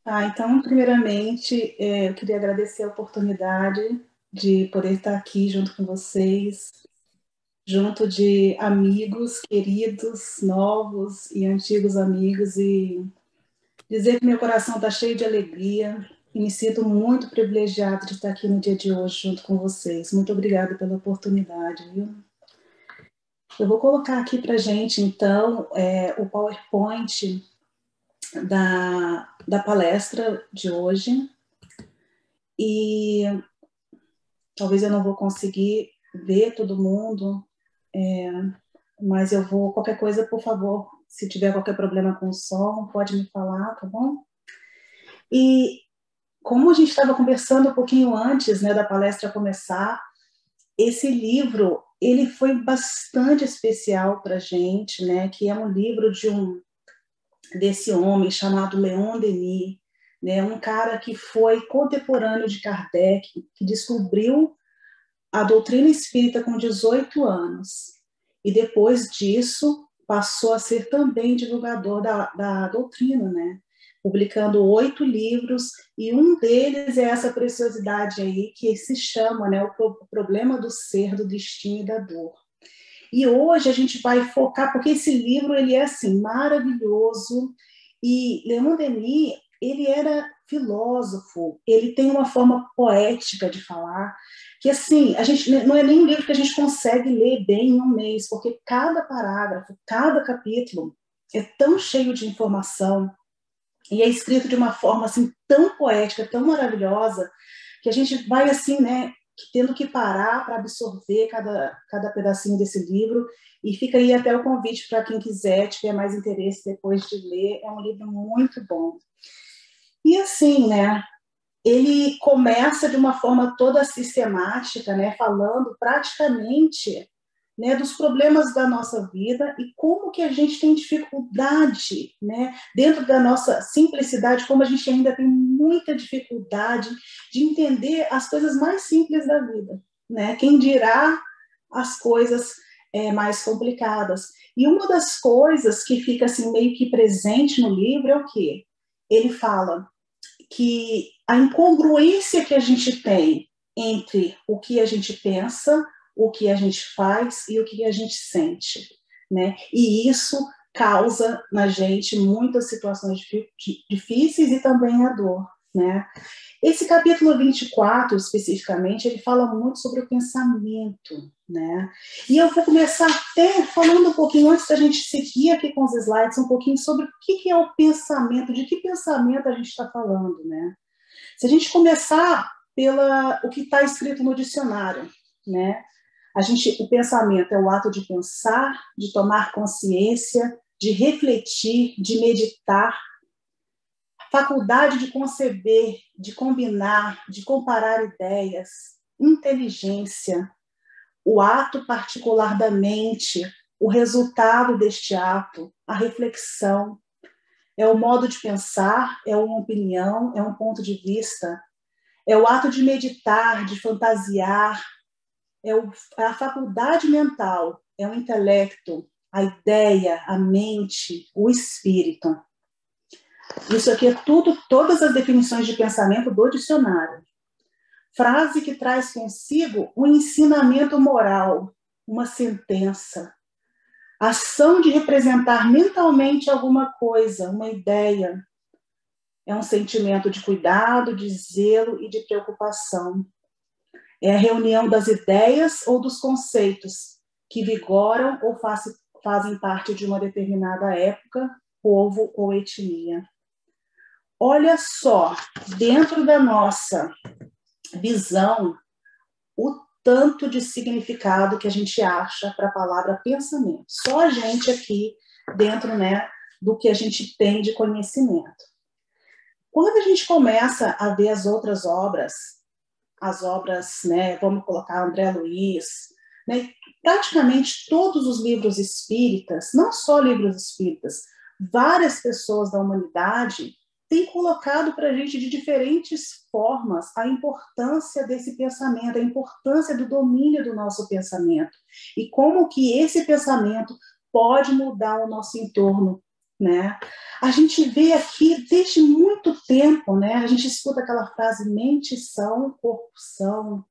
Então, primeiramente, eu queria agradecer a oportunidade de poder estar aqui junto com vocês, junto de amigos queridos, novos e antigos amigos, e dizer que meu coração está cheio de alegria e me sinto muito privilegiado de estar aqui no dia de hoje junto com vocês. Muito obrigada pela oportunidade, viu? Eu vou colocar aqui para a gente, então, o PowerPoint da palestra de hoje. E talvez eu não vou conseguir ver todo mundo, mas eu vou, qualquer coisa, por favor, se tiver qualquer problema com o som, pode me falar, tá bom? E como a gente estava conversando um pouquinho antes, né, da palestra começar, esse livro, ele foi bastante especial para a gente, né, que é um livro desse homem chamado Leon Denis, né, um cara que foi contemporâneo de Kardec, que descobriu a doutrina espírita com 18 anos. E depois disso, passou a ser também divulgador da doutrina, né? Publicando 8 livros, e um deles é essa preciosidade aí, que se chama, né, o problema do ser, do destino e da dor. E hoje a gente vai focar, porque esse livro ele é assim, maravilhoso, e Leon Denis, ele era filósofo, ele tem uma forma poética de falar, que assim, a gente não é nem um livro que a gente consegue ler bem em um mês, porque cada parágrafo, cada capítulo é tão cheio de informação e é escrito de uma forma assim tão poética, tão maravilhosa, que a gente vai assim, né, tendo que parar para absorver cada pedacinho desse livro, e fica aí até o convite para quem quiser, tiver mais interesse depois de ler, é um livro muito bom. E assim, né, ele começa de uma forma toda sistemática, né, falando praticamente, né, dos problemas da nossa vida e como que a gente tem dificuldade, né, dentro da nossa simplicidade, como a gente ainda tem muita dificuldade de entender as coisas mais simples da vida, né? Quem dirá as coisas mais complicadas. E uma das coisas que fica assim meio que presente no livro é o quê? Ele fala que a incongruência que a gente tem entre o que a gente pensa, o que a gente faz e o que a gente sente, né? E isso causa na gente muitas situações difíceis e também a dor, né? Esse capítulo 24, especificamente, ele fala muito sobre o pensamento, né? E eu vou começar até falando um pouquinho, antes da gente seguir aqui com os slides, um pouquinho sobre o que é o pensamento, de que pensamento a gente está falando, né? Se a gente começar pela o que está escrito no dicionário, né? O pensamento é o ato de pensar, de tomar consciência, de refletir, de meditar, faculdade de conceber, de combinar, de comparar ideias, inteligência, o ato particular da mente, o resultado deste ato, a reflexão, é o modo de pensar, é uma opinião, é um ponto de vista, é o ato de meditar, de fantasiar, é a faculdade mental, é o intelecto, a ideia, a mente, o espírito. Isso aqui é tudo, todas as definições de pensamento do dicionário. Frase que traz consigo um ensinamento moral, uma sentença. Ação de representar mentalmente alguma coisa, uma ideia. É um sentimento de cuidado, de zelo e de preocupação. É a reunião das ideias ou dos conceitos que vigoram ou fazem parte de uma determinada época, povo ou etnia. Olha só, dentro da nossa visão, o tanto de significado que a gente acha para a palavra pensamento. Só a gente aqui dentro, né, do que a gente tem de conhecimento. Quando a gente começa a ver as outras obras, né, vamos colocar André Luiz, né, praticamente todos os livros espíritas, não só livros espíritas, várias pessoas da humanidade têm colocado para a gente de diferentes formas a importância desse pensamento, a importância do domínio do nosso pensamento e como que esse pensamento pode mudar o nosso entorno, né? A gente vê aqui desde muito tempo, né? A gente escuta aquela frase mente são, corpo são,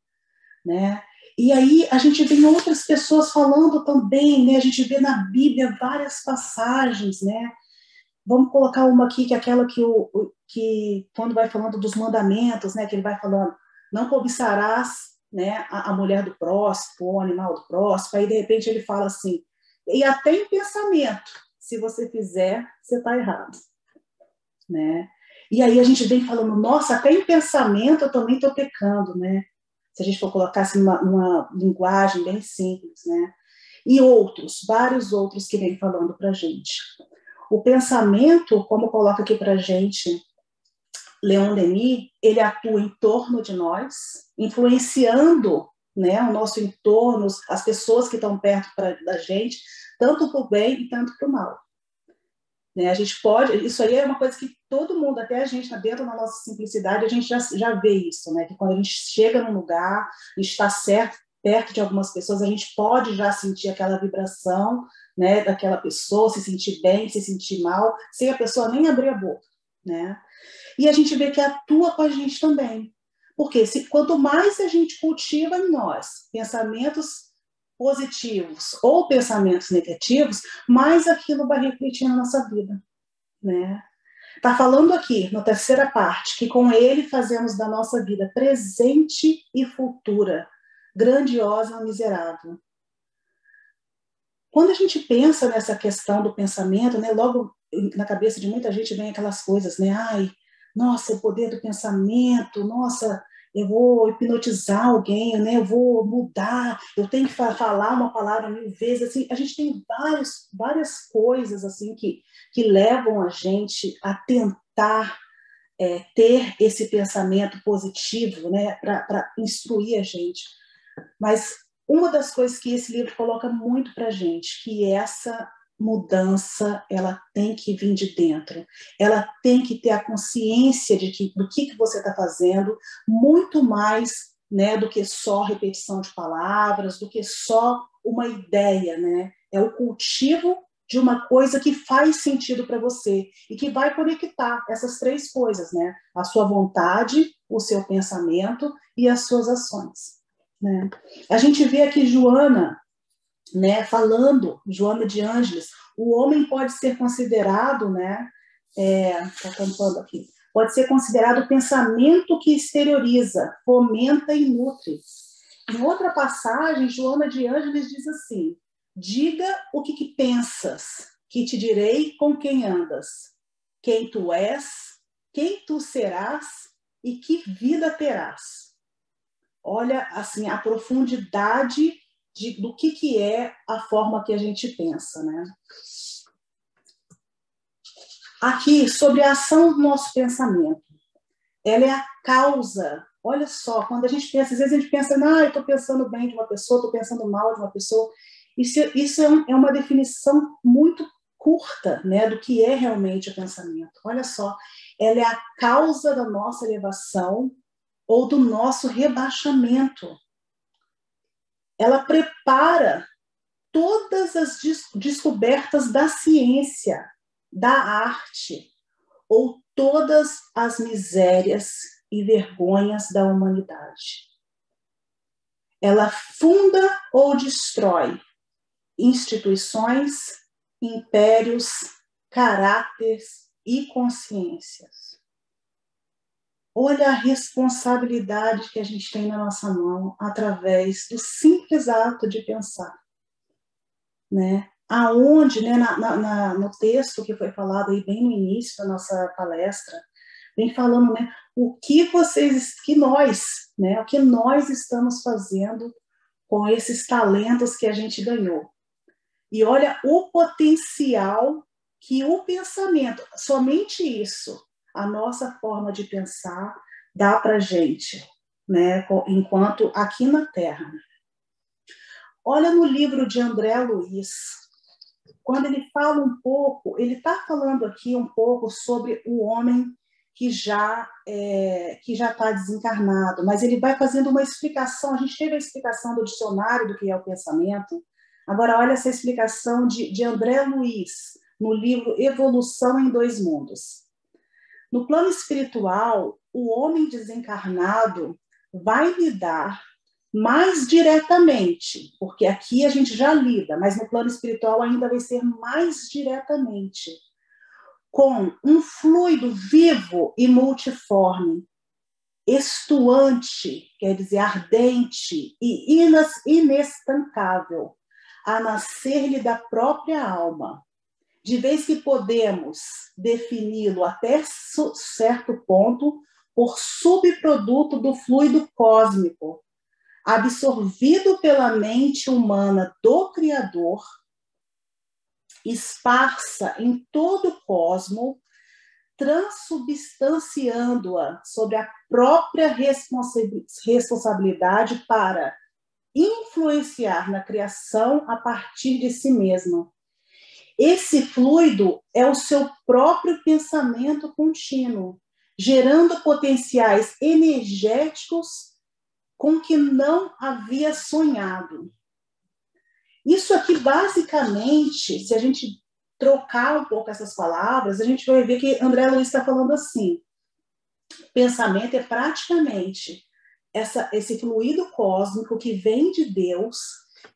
né? E aí a gente vê outras pessoas falando também, né? A gente vê na Bíblia várias passagens, né? Vamos colocar uma aqui, que é aquela que quando vai falando dos mandamentos, né? Que ele vai falando, não cobiçarás, né? A mulher do próximo, o animal do próximo. Aí de repente ele fala assim, e até em pensamento, se você fizer, você está errado, né? E aí a gente vem falando, nossa, até em pensamento eu também estou pecando, né? Se a gente for colocar assim numa linguagem bem simples, né? E outros, vários outros que vem falando para a gente. O pensamento, como coloca aqui para a gente Leon Denis, ele atua em torno de nós, influenciando, né, o nosso entorno, as pessoas que estão perto da gente, tanto para o bem e tanto para o mal. Né? A gente pode, isso aí é uma coisa que todo mundo, até a gente, dentro da nossa simplicidade, a gente já vê isso, né? Que quando a gente chega num lugar, a gente está perto de algumas pessoas, a gente pode já sentir aquela vibração, né, daquela pessoa, se sentir bem, se sentir mal, sem a pessoa nem abrir a boca, né? E a gente vê que atua com a gente também. Porque quanto mais a gente cultiva em nós pensamentos positivos ou pensamentos negativos, mais aquilo vai refletir na nossa vida, né? Está falando aqui, na terceira parte, que com ele fazemos da nossa vida presente e futura, grandiosa ou miserável. Quando a gente pensa nessa questão do pensamento, né, logo na cabeça de muita gente vem aquelas coisas, né? Ai, nossa, o poder do pensamento, nossa, eu vou hipnotizar alguém, né? Eu vou mudar, eu tenho que falar uma palavra 1000 vezes. Assim, a gente tem várias coisas assim que levam a gente a tentar ter esse pensamento positivo, né? Para instruir a gente. Mas uma das coisas que esse livro coloca muito para a gente, que essa mudança ela tem que vir de dentro, ela tem que ter a consciência do que você está fazendo, muito mais, né, do que só repetição de palavras, do que só uma ideia, né? É o cultivo de uma coisa que faz sentido para você e que vai conectar essas três coisas, né? A sua vontade, o seu pensamento e as suas ações. Né? A gente vê aqui Joana, né, falando, Joana de Ângeles, o homem pode ser considerado, né, tá cantando aqui, pode ser considerado o pensamento que exterioriza, fomenta e nutre. Em outra passagem, Joana de Ângeles diz assim, diga o que pensas, que te direi com quem andas, quem tu és, quem tu serás e que vida terás. Olha, assim, a profundidade do que é a forma que a gente pensa, né? Aqui, sobre a ação do nosso pensamento. Ela é a causa. Olha só, quando a gente pensa, às vezes a gente pensa, eu estou pensando bem de uma pessoa, estou pensando mal de uma pessoa. Isso é uma definição muito curta, né, do que é realmente o pensamento. Olha só, ela é a causa da nossa elevação ou do nosso rebaixamento. Ela prepara todas as descobertas da ciência, da arte, ou todas as misérias e vergonhas da humanidade. Ela funda ou destrói instituições, impérios, caráteres e consciências. Olha a responsabilidade que a gente tem na nossa mão através do simples ato de pensar. Né? Aonde, né, no texto que foi falado aí bem no início da nossa palestra, vem falando, né, o que nós, né, o que nós estamos fazendo com esses talentos que a gente ganhou. E olha o potencial que o pensamento, somente isso, a nossa forma de pensar dá para a gente, né, enquanto aqui na Terra. Olha no livro de André Luiz, quando ele fala um pouco, ele está falando aqui um pouco sobre o homem que já está desencarnado, mas ele vai fazendo uma explicação. A gente teve a explicação do dicionário do que é o pensamento. Agora, olha essa explicação de André Luiz, no livro Evolução em Dois Mundos. No plano espiritual, o homem desencarnado vai lidar mais diretamente, porque aqui a gente já lida, mas no plano espiritual ainda vai ser mais diretamente, com um fluido vivo e multiforme, estuante, quer dizer, ardente e inestancável, a nascer-lhe da própria alma. De vez que podemos defini-lo até certo ponto por subproduto do fluido cósmico, absorvido pela mente humana do Criador, esparsa em todo o cosmo, transubstanciando-a sobre a própria responsabilidade para influenciar na criação a partir de si mesma. Esse fluido é o seu próprio pensamento contínuo, gerando potenciais energéticos com que não havia sonhado. Isso aqui, basicamente, se a gente trocar um pouco essas palavras, a gente vai ver que André Luiz está falando assim: pensamento é praticamente esse fluido cósmico que vem de Deus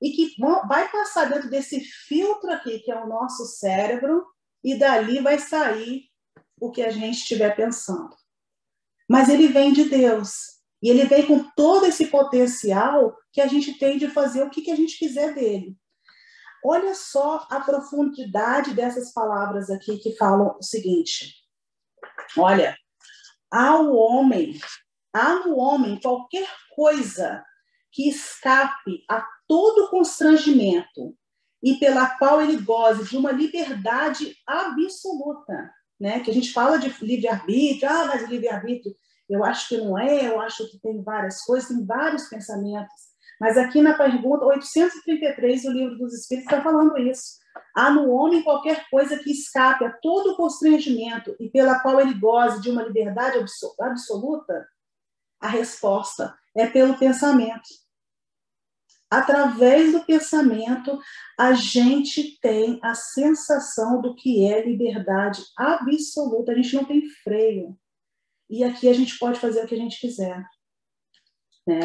e que vai passar dentro desse filtro aqui, que é o nosso cérebro, e dali vai sair o que a gente estiver pensando. Mas ele vem de Deus. E ele vem com todo esse potencial que a gente tem de fazer o que a gente quiser dele. Olha só a profundidade dessas palavras aqui que falam o seguinte. Olha, há no homem qualquer coisa que escape a todo constrangimento e pela qual ele goze de uma liberdade absoluta, né? Que a gente fala de livre-arbítrio, mas o livre-arbítrio eu acho que não é, eu acho que tem várias coisas, tem vários pensamentos. Mas aqui na pergunta 833 do Livro dos Espíritos está falando isso. Há no homem qualquer coisa que escape a todo constrangimento e pela qual ele goze de uma liberdade absoluta? A resposta é pelo pensamento. Através do pensamento, a gente tem a sensação do que é liberdade absoluta. A gente não tem freio. E aqui a gente pode fazer o que a gente quiser. Né?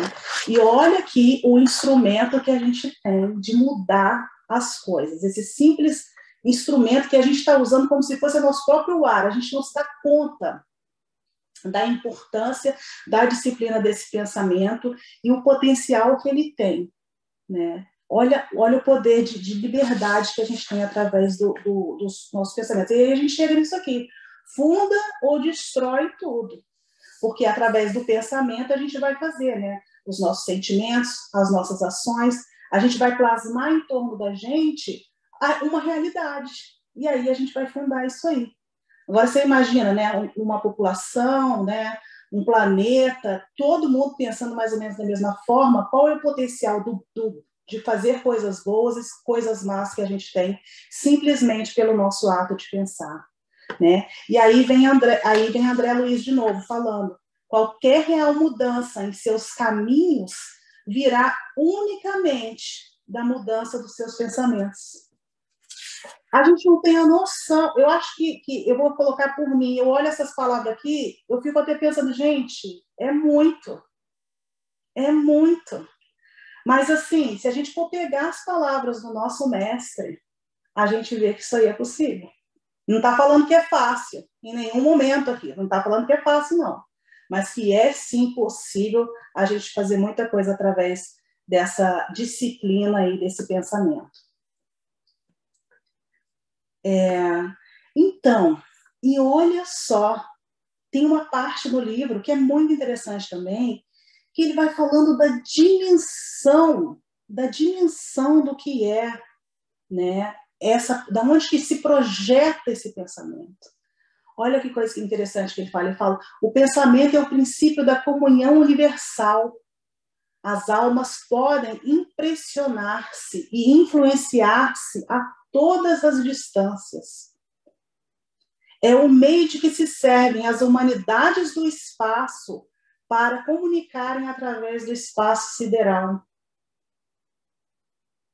E olha aqui o instrumento que a gente tem de mudar as coisas. Esse simples instrumento que a gente está usando como se fosse o nosso próprio ar. A gente não se dá conta da importância da disciplina desse pensamento e o potencial que ele tem. Né? Olha o poder de liberdade que a gente tem através dos nossos pensamentos. E aí a gente chega nisso aqui. Funda ou destrói tudo. Porque através do pensamento a gente vai fazer, né? Os nossos sentimentos, as nossas ações, a gente vai plasmar em torno da gente uma realidade. E aí a gente vai fundar isso aí. Agora você imagina, né? Uma população, né? Um planeta, todo mundo pensando mais ou menos da mesma forma, qual é o potencial de fazer coisas boas e coisas más que a gente tem, simplesmente pelo nosso ato de pensar. Né? E aí vem André Luiz de novo falando: qualquer real mudança em seus caminhos virá unicamente da mudança dos seus pensamentos. A gente não tem a noção. Eu acho que eu vou colocar por mim, eu olho essas palavras aqui, eu fico até pensando, gente, é muito. Mas assim, se a gente for pegar as palavras do nosso mestre, a gente vê que isso aí é possível. Não está falando que é fácil, em nenhum momento aqui. Não está falando que é fácil, não. Mas que é, sim, possível a gente fazer muita coisa através dessa disciplina aí, desse pensamento. Então, e olha só, tem uma parte do livro que é muito interessante também, que ele vai falando da dimensão do que é, né? Da onde que se projeta esse pensamento. Olha que coisa interessante que ele fala. Ele fala: o pensamento é o princípio da comunhão universal. As almas podem impressionar-se e influenciar-se a todas as distâncias. É o meio de que se servem as humanidades do espaço para comunicarem através do espaço sideral.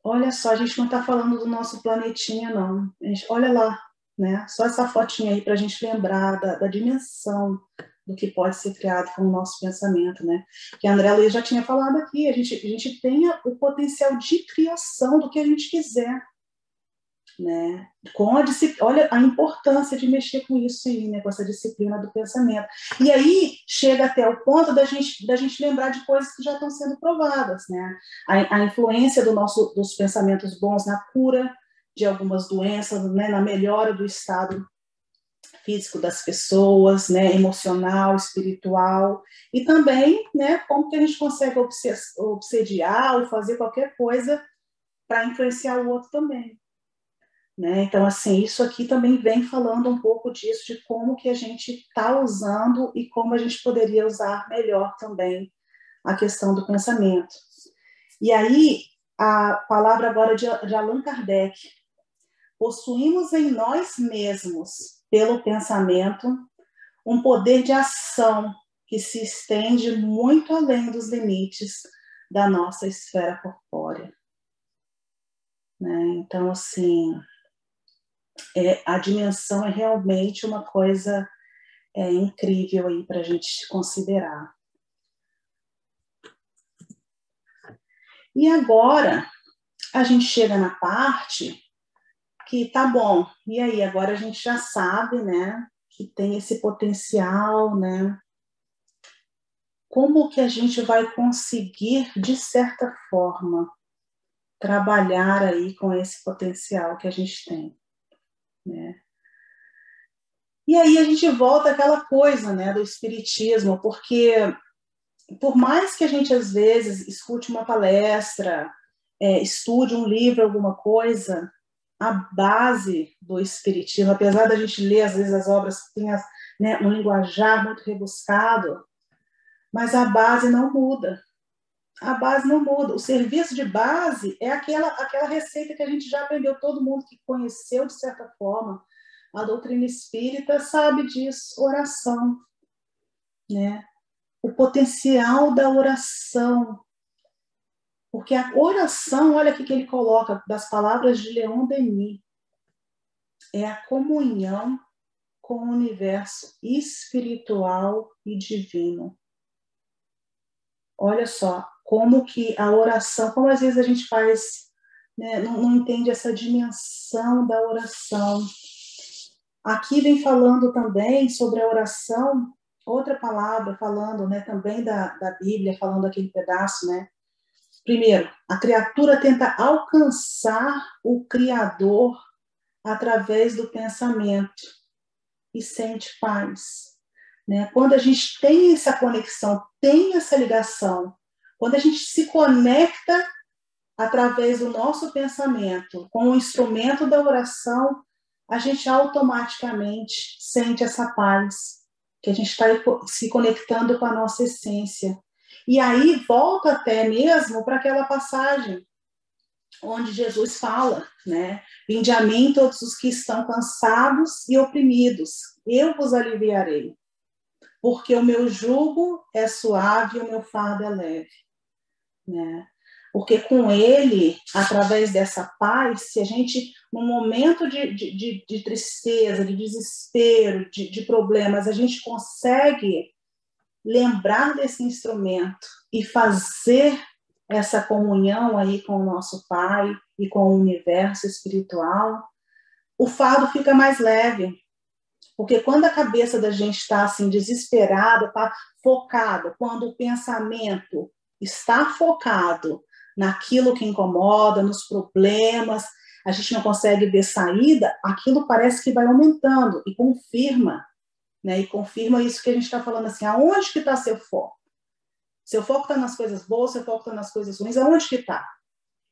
Olha só, a gente não está falando do nosso planetinha, não. Olha lá, né? Só essa fotinha aí para a gente lembrar da dimensão do que pode ser criado com o nosso pensamento, né? Que a André Luiz já tinha falado aqui, a gente tem o potencial de criação do que a gente quiser, né? Olha a importância de mexer com isso aí, né? Com essa disciplina do pensamento. E aí chega até o ponto da gente lembrar de coisas que já estão sendo provadas, né? A influência dos pensamentos bons na cura de algumas doenças, né? Na melhora do estado físico das pessoas, né, emocional, espiritual, e também, né, como que a gente consegue obsediar ou fazer qualquer coisa para influenciar o outro também, né? Então, assim, isso aqui também vem falando um pouco disso, de como que a gente está usando e como a gente poderia usar melhor também a questão do pensamento. E aí, a palavra agora de Allan Kardec: possuímos em nós mesmos, pelo pensamento, um poder de ação que se estende muito além dos limites da nossa esfera corpórea, né? Então, assim, a dimensão é realmente uma coisa incrível aí para a gente considerar. E agora, a gente chega na parte que tá bom, e aí, agora a gente já sabe, né, que tem esse potencial, né? Como que a gente vai conseguir, de certa forma, trabalhar aí com esse potencial que a gente tem, né? E aí a gente volta àquela coisa, né, do espiritismo, porque por mais que a gente às vezes escute uma palestra, estude um livro, alguma coisa, a base do espiritismo, apesar da gente ler às vezes as obras que têm, né, um linguajar muito rebuscado, mas a base não muda. A base não muda. O serviço de base é aquela receita que a gente já aprendeu, todo mundo que conheceu, de certa forma, a doutrina espírita sabe disso, oração, né? O potencial da oração. Porque a oração, olha aqui que ele coloca, das palavras de Leon Denis, é a comunhão com o universo espiritual e divino. Olha só, como que a oração, como às vezes a gente faz, né, não entende essa dimensão da oração. Aqui vem falando também sobre a oração, outra palavra falando, né, também da Bíblia, falando aquele pedaço, né? Primeiro, a criatura tenta alcançar o Criador através do pensamento e sente paz, né? Quando a gente tem essa conexão, tem essa ligação, quando a gente se conecta através do nosso pensamento com o instrumento da oração, a gente automaticamente sente essa paz, que a gente está se conectando com a nossa essência. E aí volta até mesmo para aquela passagem onde Jesus fala, né? Vinde a mim todos os que estão cansados e oprimidos, eu vos aliviarei, porque o meu jugo é suave e o meu fardo é leve, né? Porque com ele, através dessa paz, se a gente, num momento de tristeza, de desespero, de problemas, a gente consegue lembrar desse instrumento e fazer essa comunhão aí com o nosso Pai e com o universo espiritual, o fardo fica mais leve. Porque quando a cabeça da gente está assim desesperada, está focada, quando o pensamento está focado naquilo que incomoda, nos problemas, a gente não consegue ver saída, aquilo parece que vai aumentando e confirma, né? E confirma isso que a gente está falando assim, aonde que está seu foco? Seu foco está nas coisas boas, seu foco está nas coisas ruins, aonde que está?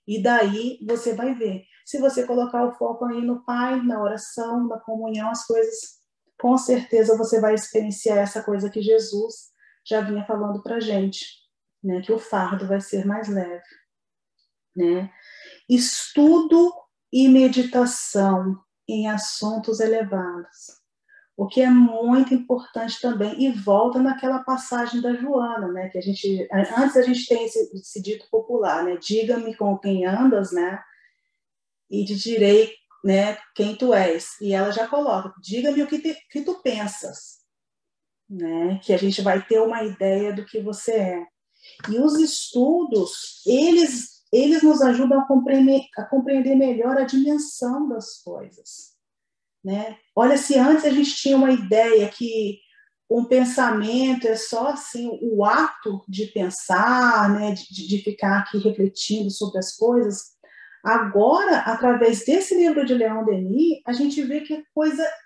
E daí você vai ver. Se você colocar o foco aí no Pai, na oração, na comunhão, as coisas, com certeza você vai experienciar essa coisa que Jesus já vinha falando para a gente, né? Que o fardo vai ser mais leve, né? Estudo e meditação em assuntos elevados. O que é muito importante também, e volta naquela passagem da Joana, né? Que antes a gente tem esse dito popular, né? Diga-me com quem andas, né? E te direi né, quem tu és. E ela já coloca, diga-me o que tu pensas, né, que a gente vai ter uma ideia do que você é. E os estudos, eles nos ajudam a compreender melhor a dimensão das coisas, né? Olha, se antes a gente tinha uma ideia que um pensamento é só assim o ato de pensar, né, de ficar aqui refletindo sobre as coisas. Agora, através desse livro de Leon Denis, a gente vê que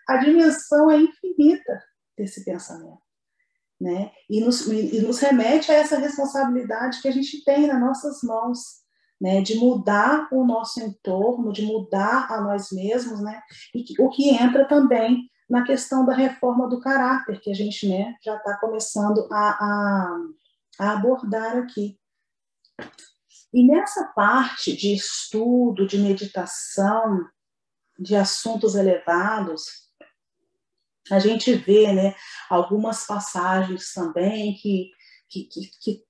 a dimensão é infinita desse pensamento, né? E nos remete a essa responsabilidade que a gente tem nas nossas mãos, né? De mudar o nosso entorno, de mudar a nós mesmos, né? E o que entra também na questão da reforma do caráter, que a gente, né, já está começando a abordar aqui. E nessa parte de estudo, de meditação, de assuntos elevados, a gente vê, né, algumas passagens também que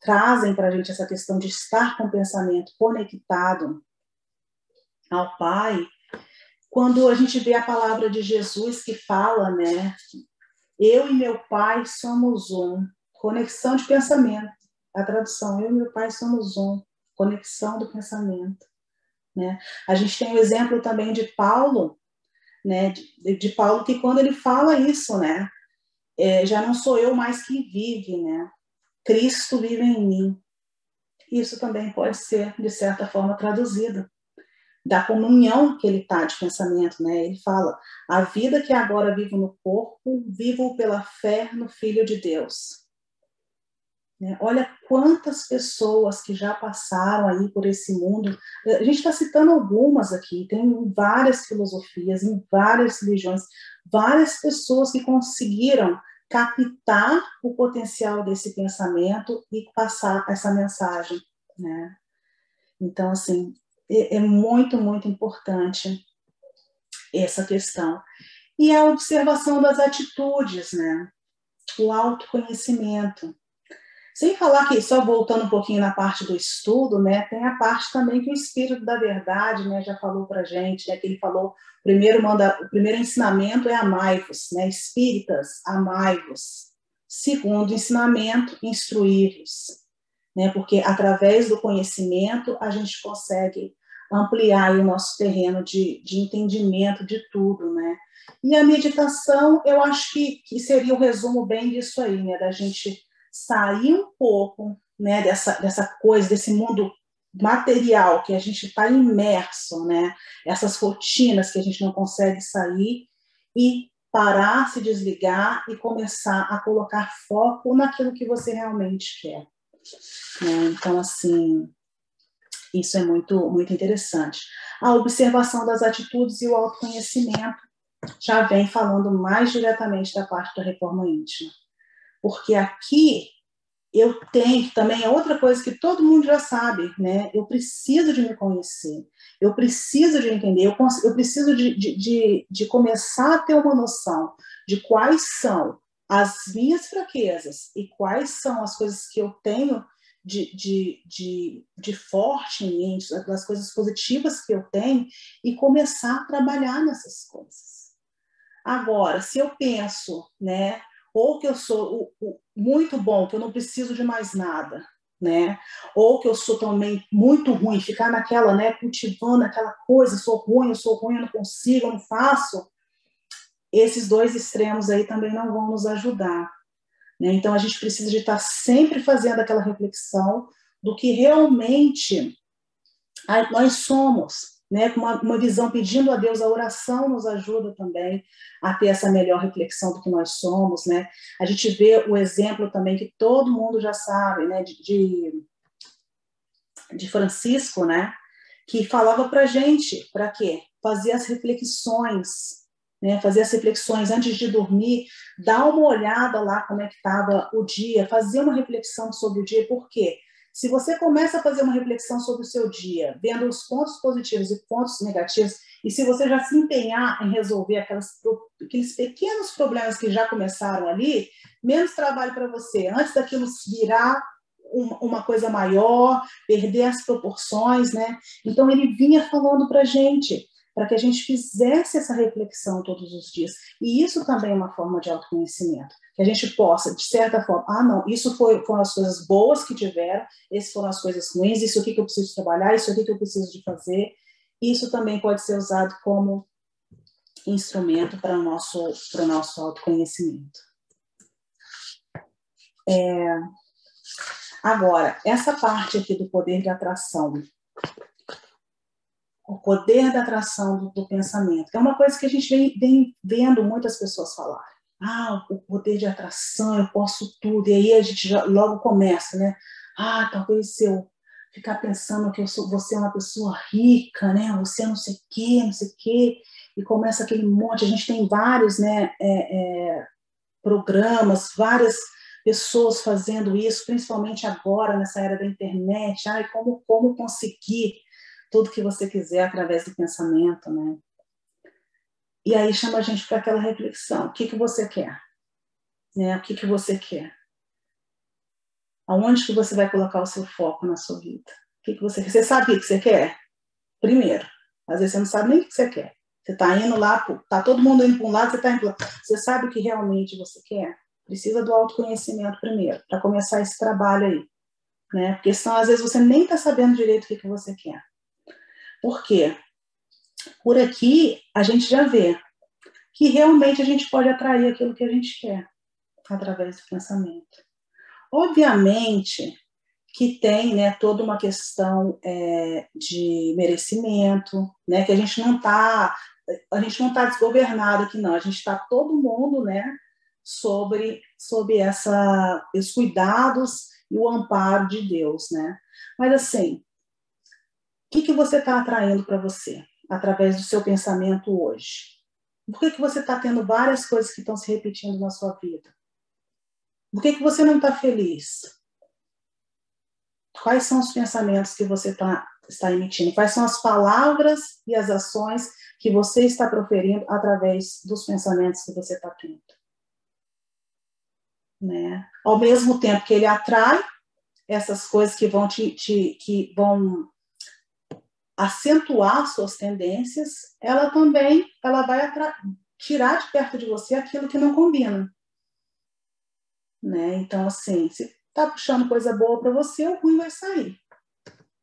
trazem para a gente essa questão de estar com o pensamento conectado ao Pai. Quando a gente vê a palavra de Jesus que fala, né, eu e meu Pai somos um, conexão de pensamento. A tradução, eu e meu Pai somos um, conexão do pensamento, né? A gente tem o exemplo também de Paulo, né, de Paulo, que quando ele fala isso, né, já não sou eu mais que vive, né, Cristo vive em mim. Isso também pode ser, de certa forma, traduzido da comunhão que ele está de pensamento, né? Ele fala, a vida que agora vivo no corpo, vivo pela fé no Filho de Deus. Né? Olha quantas pessoas que já passaram aí por esse mundo. A gente está citando algumas aqui, tem várias filosofias, em várias religiões, várias pessoas que conseguiram captar o potencial desse pensamento e passar essa mensagem, né? Então, assim, é muito, muito importante essa questão. E a observação das atitudes, né? O autoconhecimento. Sem falar que, só voltando um pouquinho na parte do estudo, né, tem a parte também que o Espírito da Verdade, né, já falou para a gente, né, que ele falou, o primeiro ensinamento é amai-vos, né, espíritas, amai-vos. Segundo ensinamento, instruí-vos, né, porque através do conhecimento a gente consegue ampliar o nosso terreno de entendimento de tudo, né. E a meditação, eu acho que seria o resumo bem disso aí, né, da gente sair um pouco, né, dessa coisa, desse mundo material que a gente está imerso, né, essas rotinas que a gente não consegue sair e parar, se desligar e começar a colocar foco naquilo que você realmente quer. Né? Então, assim, isso é muito, muito interessante. A observação das atitudes e o autoconhecimento já vem falando mais diretamente da parte da reforma íntima. Porque aqui eu tenho, também é outra coisa que todo mundo já sabe, né? Eu preciso de me conhecer, eu preciso de entender, eu preciso de começar a ter uma noção de quais são as minhas fraquezas e quais são as coisas que eu tenho de forte em mim, das coisas positivas que eu tenho, e começar a trabalhar nessas coisas. Agora, se eu penso, né, ou que eu sou muito bom, que eu não preciso de mais nada, né, ou que eu sou também muito ruim, ficar naquela, né, cultivando aquela coisa, eu sou ruim, eu não consigo, eu não faço, esses dois extremos aí também não vão nos ajudar. Né? Então, a gente precisa de estar sempre fazendo aquela reflexão do que realmente nós somos, né? Com uma visão, pedindo a Deus, a oração nos ajuda também a ter essa melhor reflexão do que nós somos, né? A gente vê o exemplo também que todo mundo já sabe, né? De Francisco, né? Que falava para a gente, para quê? Fazer as reflexões, né? Fazer as reflexões antes de dormir, dar uma olhada lá como é que estava o dia, fazer uma reflexão sobre o dia, por quê? Se você começa a fazer uma reflexão sobre o seu dia, vendo os pontos positivos e pontos negativos, e se você já se empenhar em resolver aqueles pequenos problemas que já começaram ali, menos trabalho para você. Antes daquilo virar uma coisa maior, perder as proporções, né? Então, ele vinha falando para a gente para que a gente fizesse essa reflexão todos os dias. E isso também é uma forma de autoconhecimento, que a gente possa, de certa forma, não, isso foram as coisas boas que tiveram, essas foram as coisas ruins, isso aqui que eu preciso trabalhar, isso aqui que eu preciso de fazer. Isso também pode ser usado como instrumento para o nosso autoconhecimento. Agora, essa parte aqui do poder de atração, o poder da atração do pensamento, é uma coisa que a gente vem vendo muitas pessoas falarem. O poder de atração, eu posso tudo. E aí a gente logo começa, né? Talvez se eu ficar pensando que você é uma pessoa rica, né? Você não sei o quê, não sei o quê. E começa aquele monte. A gente tem vários, né, programas, várias pessoas fazendo isso, principalmente agora, nessa era da internet. Como conseguir tudo que você quiser através do pensamento, né? E aí chama a gente para aquela reflexão. O que você quer? Né? O que você quer? Aonde que você vai colocar o seu foco na sua vida? O que você quer? Você sabe o que você quer? Primeiro. Às vezes você não sabe nem o que você quer. Você está indo lá, está todo mundo indo para um lado, você está indo para o outro. Você sabe o que realmente você quer? Precisa do autoconhecimento primeiro, para começar esse trabalho aí. Né? Porque senão, às vezes, você nem está sabendo direito o que você quer. Por quê? Por aqui, a gente já vê que realmente a gente pode atrair aquilo que a gente quer através do pensamento. Obviamente que tem, né, toda uma questão de merecimento, né, que a gente não está desgovernado aqui, não. A gente está todo mundo, né, sobre esses cuidados e o amparo de Deus, né? Mas assim, o que você está atraindo para você através do seu pensamento hoje? Por que você está tendo várias coisas que estão se repetindo na sua vida? Por que você não está feliz? Quais são os pensamentos que você está emitindo? Quais são as palavras e as ações que você está proferindo através dos pensamentos que você está tendo? Né? Ao mesmo tempo que ele atrai essas coisas que vão acentuar suas tendências, ela vai tirar de perto de você aquilo que não combina. Né? Então, assim, se está puxando coisa boa para você, o ruim vai sair.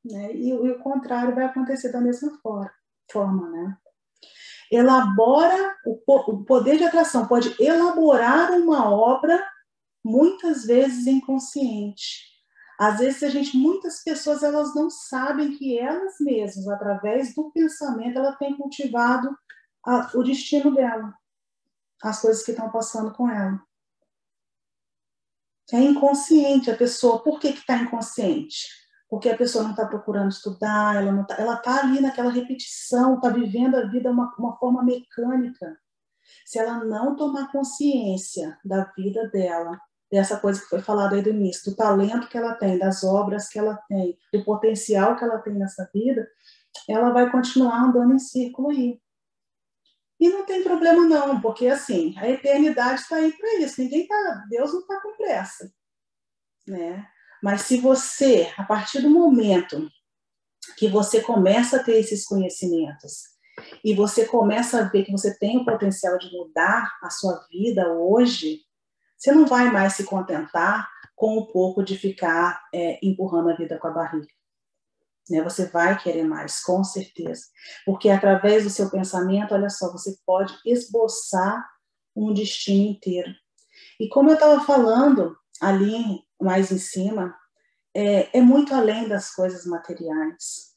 Né? E o contrário vai acontecer da mesma forma. Né? O poder de atração pode elaborar uma obra, muitas vezes inconsciente. Às vezes, muitas pessoas elas não sabem que elas mesmas, através do pensamento, ela tem cultivado o destino dela, as coisas que estão passando com ela. É inconsciente a pessoa. Por que está inconsciente? Porque a pessoa não está procurando estudar, ela está ali naquela repetição, está vivendo a vida uma forma mecânica. Se ela não tomar consciência da vida dela, dessa coisa que foi falada aí do início, do talento que ela tem, das obras que ela tem, do potencial que ela tem nessa vida, ela vai continuar andando em círculo aí. E não tem problema não, porque assim, a eternidade está aí para isso. Deus não está com pressa, né? Mas se você, a partir do momento que você começa a ter esses conhecimentos e você começa a ver que você tem o potencial de mudar a sua vida hoje, você não vai mais se contentar com um pouco de ficar empurrando a vida com a barriga. Né? Você vai querer mais, com certeza. Porque através do seu pensamento, olha só, você pode esboçar um destino inteiro. E como eu estava falando ali mais em cima, é muito além das coisas materiais.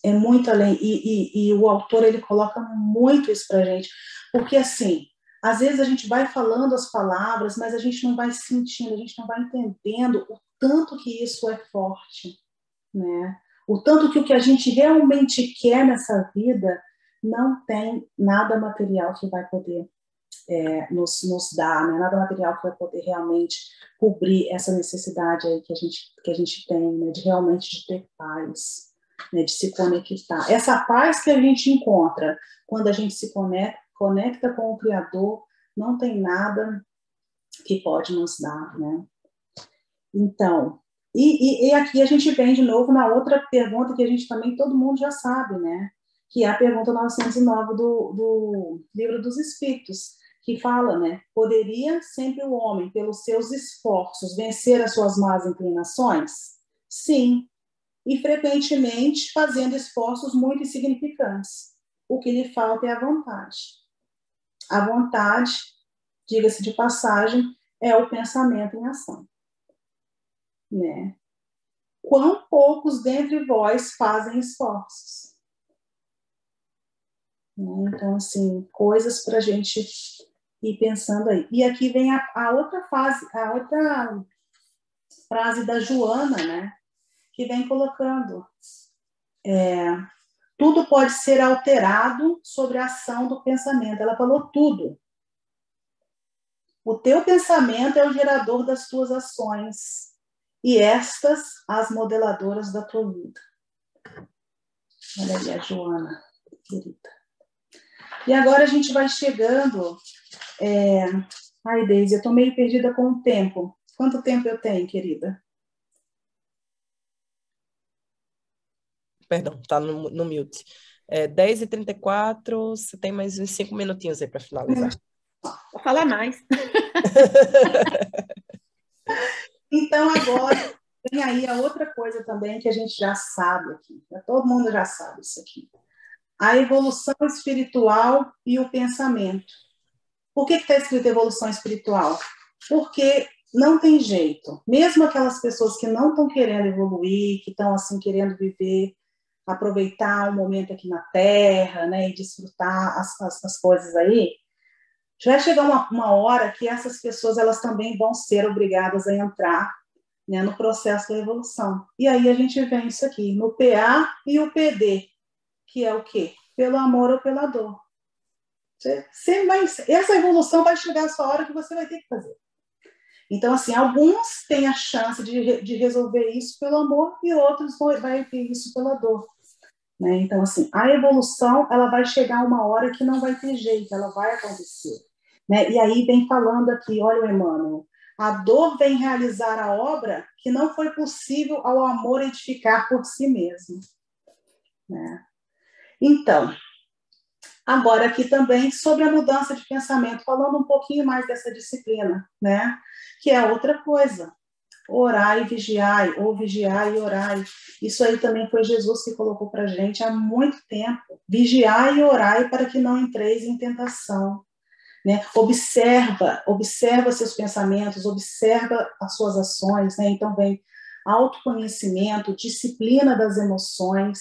É muito além. E o autor, ele coloca muito isso pra gente. Porque, assim, às vezes a gente vai falando as palavras, mas a gente não vai sentindo, a gente não vai entendendo o tanto que isso é forte, né? O tanto que o que a gente realmente quer nessa vida não tem nada material que vai poder nos dar, né? Nada material que vai poder realmente cobrir essa necessidade aí que a gente tem, né? De realmente de ter paz, né? De se conectar. Essa paz que a gente encontra quando a gente se conecta com o Criador, não tem nada que pode nos dar, né? Então, e aqui a gente vem de novo na outra pergunta que a gente também, todo mundo já sabe, né? que é a pergunta 909 do Livro dos Espíritos, que fala, né, poderia sempre o homem, pelos seus esforços, vencer as suas más inclinações? Sim, e frequentemente fazendo esforços muito insignificantes. O que lhe falta é a vontade. A vontade, diga-se de passagem, é o pensamento em ação. Né? Quão poucos dentre vós fazem esforços? Então, assim, coisas para a gente ir pensando aí. E aqui vem a outra frase da Joana, né? Que vem colocando. Tudo pode ser alterado sobre a ação do pensamento. Ela falou tudo. O teu pensamento é o gerador das tuas ações. E estas, as modeladoras da tua vida. Olha aí a Joana, querida. E agora a gente vai chegando... Ai, Deise, eu estou meio perdida com o tempo. Quanto tempo eu tenho, querida? Perdão, tá no mute. 10h34, você tem mais uns 5 minutinhos aí para finalizar. Vou falar mais. Então, agora, tem aí a outra coisa também que a gente já sabe aqui. Todo mundo já sabe isso aqui. A evolução espiritual e o pensamento. Por que está escrito evolução espiritual? Porque não tem jeito. Mesmo aquelas pessoas que não estão querendo evoluir, que estão assim querendo viver, aproveitar o momento aqui na Terra, né, e desfrutar as coisas aí, vai chegar uma hora que essas pessoas elas também vão ser obrigadas a entrar, né, no processo da evolução. E aí a gente vê isso aqui, no PA e o PD, que é o quê? Pelo amor ou pela dor. Essa evolução vai chegar a sua hora que você vai ter que fazer. Então, assim, alguns têm a chance de resolver isso pelo amor e outros vão ter isso pela dor. Né? Então, assim, a evolução ela vai chegar uma hora que não vai ter jeito, ela vai acontecer. Né? E aí vem falando aqui, olha o Emmanuel, a dor vem realizar a obra que não foi possível ao amor edificar por si mesmo. Né? Então, agora aqui também sobre a mudança de pensamento, falando um pouquinho mais dessa disciplina, né? Que é outra coisa. Orai e vigiai, ou vigiai e orai. Isso aí também foi Jesus que colocou para a gente há muito tempo. Vigiai e orai para que não entreis em tentação. Né? Observa seus pensamentos, observa as suas ações. Né? Então vem autoconhecimento, disciplina das emoções,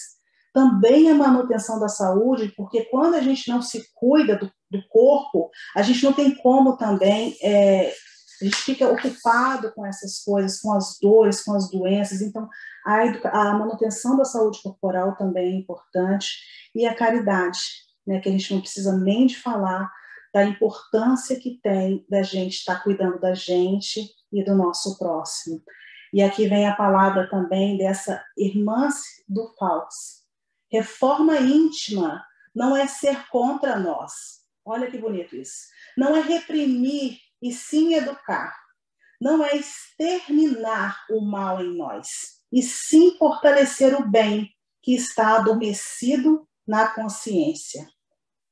também a manutenção da saúde, porque quando a gente não se cuida do corpo, a gente não tem como também... a gente fica ocupado com essas coisas, com as dores, com as doenças. Então, a manutenção da saúde corporal também é importante. E a caridade, né, que a gente não precisa nem de falar da importância que tem da gente estar cuidando da gente e do nosso próximo. E aqui vem a palavra também dessa irmã do Faux. Reforma íntima não é ser contra nós. Olha que bonito isso. Não é reprimir, e sim educar. Não é exterminar o mal em nós, e sim fortalecer o bem que está adormecido na consciência.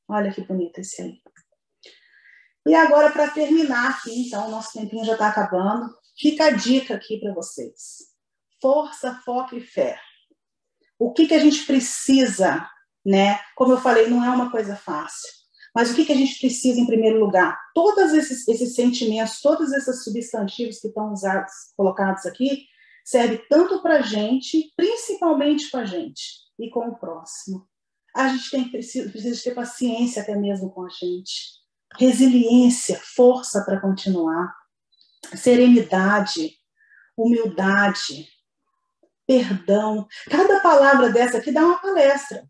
Olha que bonito esse aí. E agora, para terminar aqui, então, nosso tempinho já está acabando, fica a dica aqui para vocês. Força, foco e fé. O que a gente precisa, né? Como eu falei, não é uma coisa fácil. Mas o que a gente precisa em primeiro lugar? Todos esses sentimentos, todos esses substantivos que estão colocados aqui, servem tanto para a gente, principalmente para a gente, e com o próximo. A gente precisa ter paciência até mesmo com a gente. Resiliência, força para continuar. Serenidade, humildade, perdão. Cada palavra dessa aqui dá uma palestra,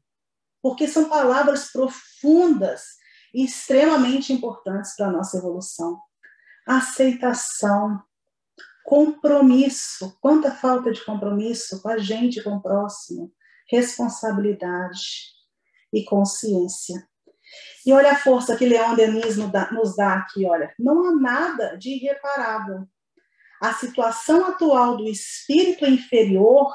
porque são palavras profundas e extremamente importantes para a nossa evolução. Aceitação, compromisso, quanta falta de compromisso com a gente, com o próximo, responsabilidade e consciência. E olha a força que Leon Denis nos dá aqui, olha, não há nada de irreparável. A situação atual do espírito inferior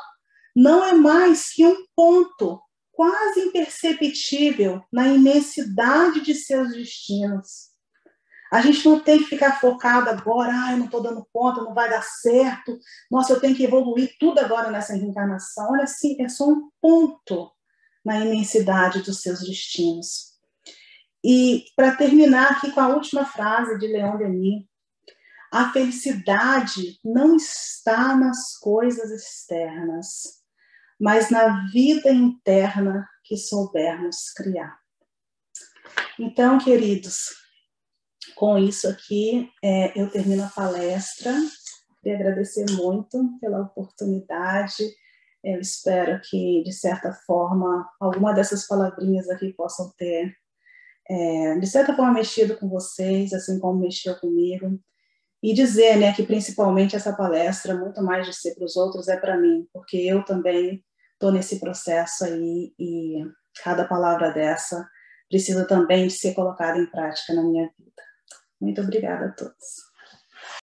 não é mais que um ponto quase imperceptível na imensidade de seus destinos. A gente não tem que ficar focado agora, eu não estou dando conta, não vai dar certo, nossa, eu tenho que evoluir tudo agora nessa reencarnação. Olha, assim, é só um ponto na imensidade dos seus destinos. E para terminar aqui com a última frase de Leon Denis, a felicidade não está nas coisas externas, mas na vida interna que soubermos criar. Então, queridos, com isso aqui, eu termino a palestra. Queria agradecer muito pela oportunidade. Eu espero que, de certa forma, alguma dessas palavrinhas aqui possam ter, de certa forma, mexido com vocês, assim como mexeu comigo. E dizer, né, que principalmente essa palestra, muito mais de ser para os outros, é para mim, porque eu também estou nesse processo aí e cada palavra dessa precisa também de ser colocada em prática na minha vida. Muito obrigada a todos.